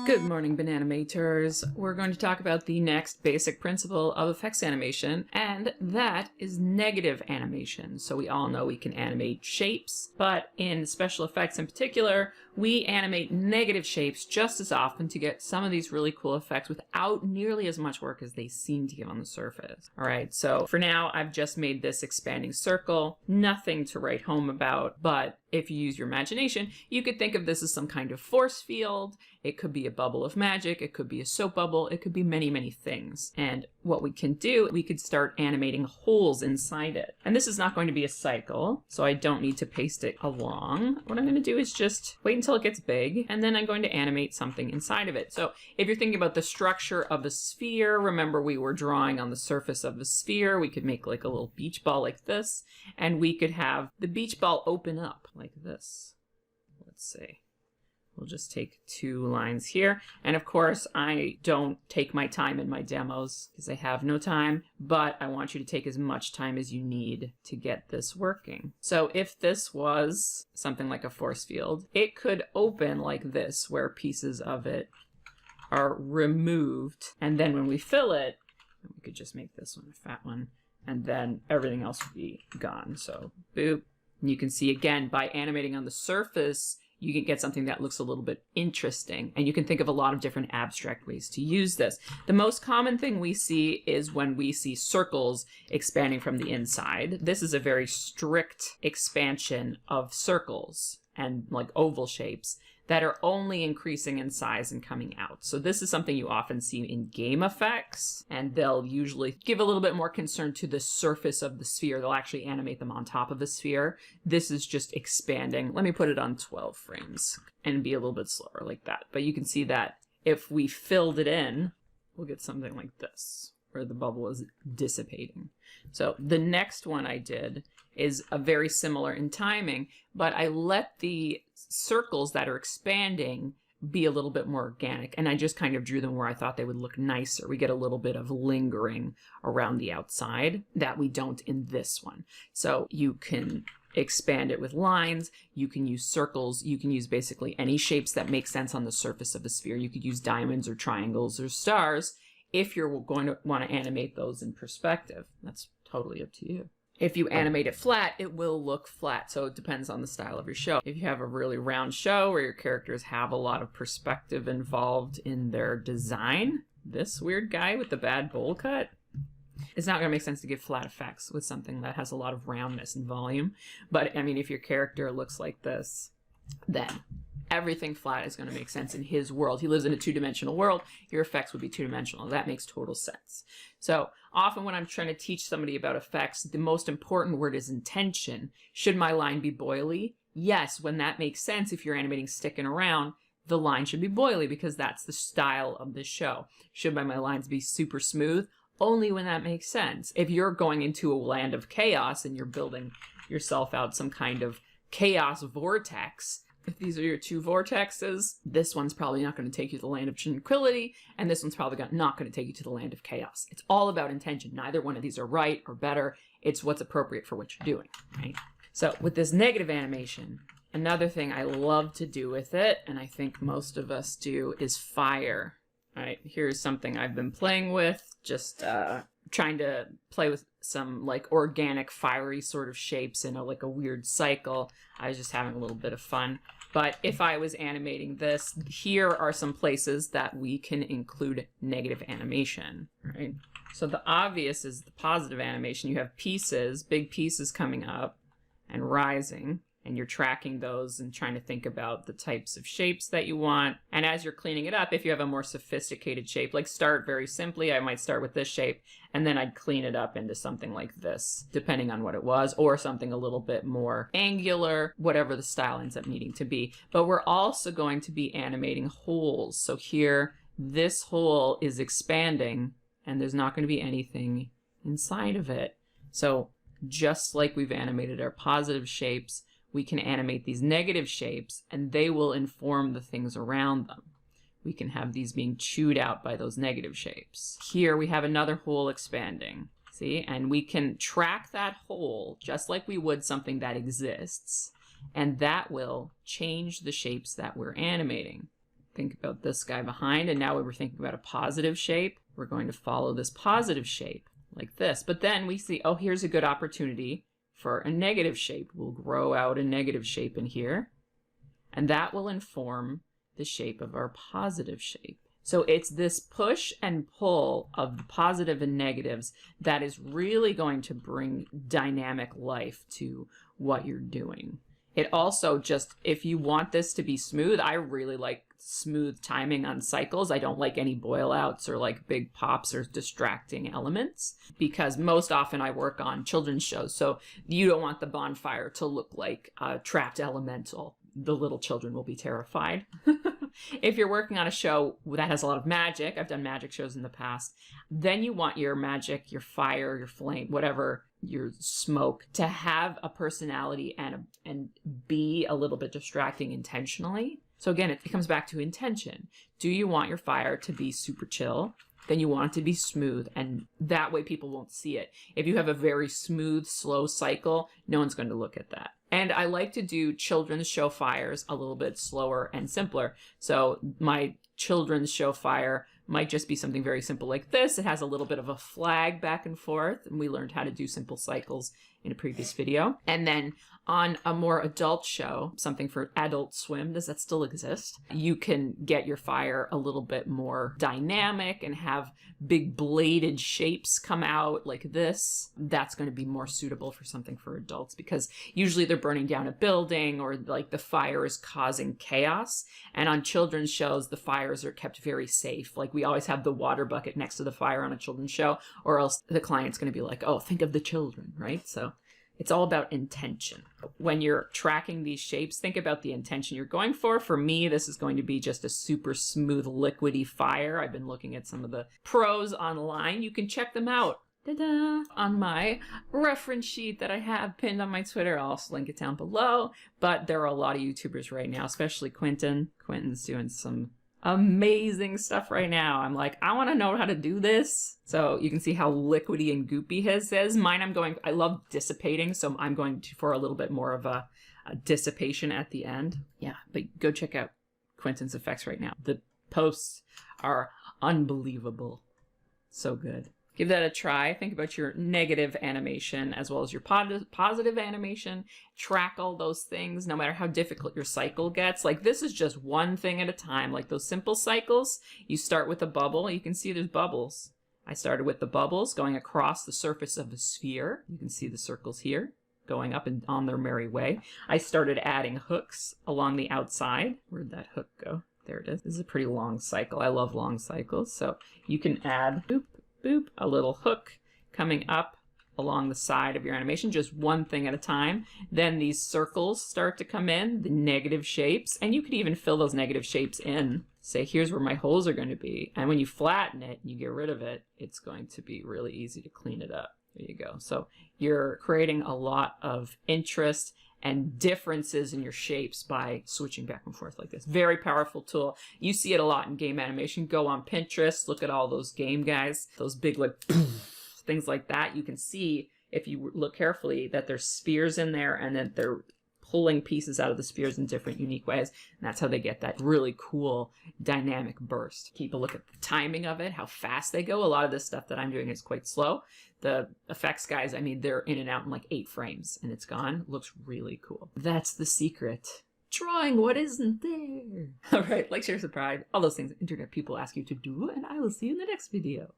Good morning, Bananimators. We're going to talk about the next basic principle of effects animation, and that is negative animation. So we all know we can animate shapes, but in special effects in particular, we animate negative shapes just as often to get some of these really cool effects without nearly as much work as they seem to give on the surface. All right, so for now, I've just made this expanding circle. Nothing to write home about, but if you use your imagination, you could think of this as some kind of force field. It could be a bubble of magic. It could be a soap bubble. It could be many, many things. And what we can do, we could start animating holes inside it. And this is not going to be a cycle, so I don't need to paste it along. What I'm going to do is just wait until it gets big, and then I'm going to animate something inside of it. So if you're thinking about the structure of a sphere, remember we were drawing on the surface of the sphere. We could make like a little beach ball like this, and we could have the beach ball open up like this. Let's see. We'll just take two lines here. And of course, I don't take my time in my demos because I have no time, but I want you to take as much time as you need to get this working. So if this was something like a force field, it could open like this, where pieces of it are removed. And then when we fill it, we could just make this one a fat one, and then everything else would be gone. So boop. And you can see again, by animating on the surface, you can get something that looks a little bit interesting. And you can think of a lot of different abstract ways to use this. The most common thing we see is when we see circles expanding from the inside. This is a very strict expansion of circles and like oval shapes that are only increasing in size and coming out. So this is something you often see in game effects, and they'll usually give a little bit more concern to the surface of the sphere. They'll actually animate them on top of the sphere. This is just expanding. Let me put it on 12 frames and be a little bit slower like that. But you can see that if we filled it in, we'll get something like this, where the bubble is dissipating. So the next one I did is a very similar in timing, but I let the circles that are expanding be a little bit more organic, and I just kind of drew them where I thought they would look nicer. We get a little bit of lingering around the outside that we don't in this one. So you can expand it with lines, you can use circles, you can use basically any shapes that make sense on the surface of a sphere. You could use diamonds or triangles or stars if you're going to want to animate those in perspective. That's totally up to you. If you animate it flat, it will look flat. So it depends on the style of your show. If you have a really round show where your characters have a lot of perspective involved in their design, this weird guy with the bad bowl cut, it's not going to make sense to give flat effects with something that has a lot of roundness and volume. But I mean, if your character looks like this, then everything flat is going to make sense in his world. He lives in a two-dimensional world. Your effects would be two-dimensional. That makes total sense. So often when I'm trying to teach somebody about effects, the most important word is intention. Should my line be boily? Yes, when that makes sense. If you're animating sticking around, the line should be boily because that's the style of the show. Should my lines be super smooth? Only when that makes sense. If you're going into a land of chaos and you're building yourself out some kind of chaos vortex, if these are your two vortexes, this one's probably not going to take you to the land of tranquility, and this one's probably not going to take you to the land of chaos. It's all about intention. Neither one of these are right or better. It's what's appropriate for what you're doing, right? So with this negative animation, another thing I love to do with it, and I think most of us do, is fire. All right, here's something I've been playing with, just trying to play with some like organic fiery sort of shapes in like a weird cycle. I was just having a little bit of fun. But if I was animating this, here are some places that we can include negative animation, right? So the obvious is the positive animation. You have pieces, big pieces coming up and rising, and you're tracking those and trying to think about the types of shapes that you want. And as you're cleaning it up, if you have a more sophisticated shape, like start very simply, I might start with this shape, and then I'd clean it up into something like this, depending on what it was, or something a little bit more angular, whatever the style ends up needing to be. But we're also going to be animating holes. So here, this hole is expanding, and there's not going to be anything inside of it. So just like we've animated our positive shapes, we can animate these negative shapes, and they will inform the things around them. We can have these being chewed out by those negative shapes. Here we have another hole expanding. See, and we can track that hole just like we would something that exists, and that will change the shapes that we're animating. Think about this guy behind, and now we were thinking about a positive shape. We're going to follow this positive shape like this. But then we see, oh, here's a good opportunity for a negative shape. We'll grow out a negative shape in here, and that will inform the shape of our positive shape. So it's this push and pull of the positive and negatives that is really going to bring dynamic life to what you're doing. It also just, if you want this to be smooth, I really like smooth timing on cycles. I don't like any boil outs or like big pops or distracting elements, because most often I work on children's shows. So you don't want the bonfire to look like a trapped elemental. The little children will be terrified. If you're working on a show that has a lot of magic, I've done magic shows in the past, then you want your magic, your fire, your flame, whatever, your smoke, to have a personality and be a little bit distracting intentionally. So again, it comes back to intention. Do you want your fire to be super chill? Then you want it to be smooth, and that way people won't see it. If you have a very smooth, slow cycle, no one's going to look at that. And I like to do children's show fires a little bit slower and simpler. So my children's show fire might just be something very simple like this. It has a little bit of a flag back and forth, and we learned how to do simple cycles in a previous video. And then on a more adult show, something for Adult Swim, does that still exist? You can get your fire a little bit more dynamic and have big bladed shapes come out like this. That's going to be more suitable for something for adults, because usually they're burning down a building, or like the fire is causing chaos. And on children's shows, the fires are kept very safe. Like we always have the water bucket next to the fire on a children's show, or else the client's going to be like, oh, think of the children, right? So it's all about intention. When you're tracking these shapes, think about the intention you're going for. For me, this is going to be just a super smooth, liquidy fire. I've been looking at some of the pros online. You can check them out. Ta-da! On my reference sheet that I have pinned on my Twitter. I'll also link it down below. But there are a lot of YouTubers right now, especially Quentin. Quentin's doing some amazing stuff right now. I'm like, I want to know how to do this. So you can see how liquidy and goopy his is. Mine, I love dissipating, so I'm going for a little bit more of a dissipation at the end. Yeah, but go check out Quentin's effects right now. The posts are unbelievable. So good. Give that a try. Think about your negative animation as well as your positive animation. Track all those things, no matter how difficult your cycle gets. Like this is just one thing at a time. Like those simple cycles, you start with a bubble. You can see there's bubbles. I started with the bubbles going across the surface of a sphere. You can see the circles here going up and on their merry way. I started adding hooks along the outside. Where'd that hook go? There it is. This is a pretty long cycle. I love long cycles. So you can add boop, boop, a little hook coming up along the side of your animation, just one thing at a time. Then these circles start to come in, the negative shapes, and you could even fill those negative shapes in. Say, here's where my holes are going to be. And when you flatten it and you get rid of it, it's going to be really easy to clean it up. There you go. So you're creating a lot of interest and differences in your shapes by switching back and forth like this. Very powerful tool. You see it a lot in game animation. Go on Pinterest, look at all those game guys, those big like things like that. You can see, if you look carefully, that there's spheres in there and that they're pulling pieces out of the spheres in different unique ways. And that's how they get that really cool dynamic burst. Keep a look at the timing of it, how fast they go. A lot of this stuff that I'm doing is quite slow. The effects guys, I mean, they're in and out in like 8 frames and it's gone. Looks really cool. That's the secret. Drawing what isn't there. All right, like, share, subscribe, all those things internet people ask you to do, and I will see you in the next video.